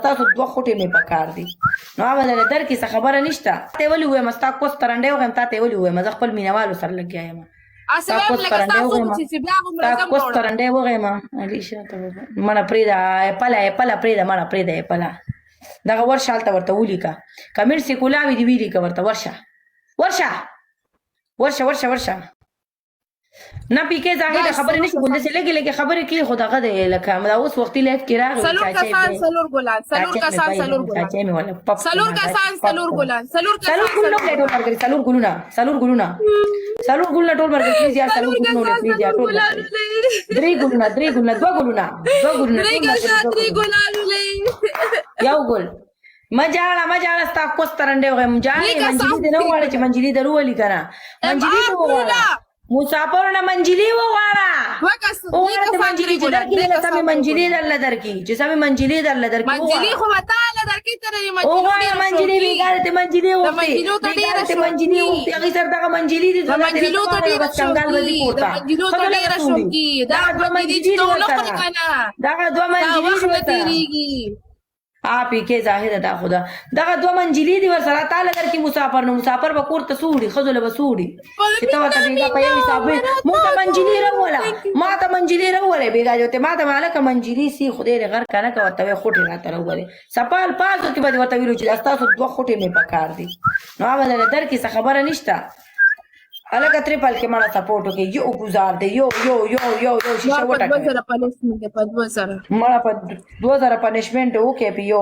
تاسو دوه خوټې مې پکار دي نو هغه دله درکې څه خبره نشته ته ولې ووایم ستا کوس ترنډی وغیم تا ته یې ولې ووایم زه خپل مینهوالو سره لګیا یم ستا کوس ترنډی وغیم علي شاته مړه پرېږده اپله پرېږده مړه پرېږده اپله دغه ورشه هلته ورته ولیکه که میرسې کولاوي دې ولیکه ورته ورشه نه پیکې ظاهره خبرې نشي کول داسې لږې لږې خبرې کوي خو دغه دی لکه دا اوس وختي لایف کې راغی څلور کسان څلور ګلان څلور ګلونه ټول مرګري پلیز یار څلور ګلونه پلیز یار ټول درې ګلونه دوه ګلونه یو ګل مجاړه ستا کوس ترنډی وغیم جانې منجلي دې نه وغواړه چې منجلي در وولي که نه منجلي دې وغواړه مسافر نه منجلي وغواړه د منجلي چې درکې دله سمې منجلي درله درکې چې سمې منجلي درله درکې وغواړه منجلي بېګاره ته منجلي غوښتې هغې سره دغه منجلي دي بس کنګال به دي پورته دغه دوه منجلي پیکې ظاهره دا خو ده دغه دوه منجلي دي ورسره تاله درکې مسافر نو مسافر به کور ته څه وړي ښځو له به څه وړي چې ته ورته بېګا په یو حساب موږ ته منجلي راووله ما ته منجلي راوولې بېګا جوتې ما ته هلکه منجلي سي خدای دې غر که نه که ورته وایي خوټې راته راوولې سپال پاسو کې به دې ورته ویلو چې دا ستاسو دوه خوټې مې پکار دي نو هغه دله درکې څه خبره نشته هلکه ترپل کې مړه سپورټ وکړي یو ګزار دی یو شیشه وټکړئ مړه په 2000 پنشمنټ وکړې په یو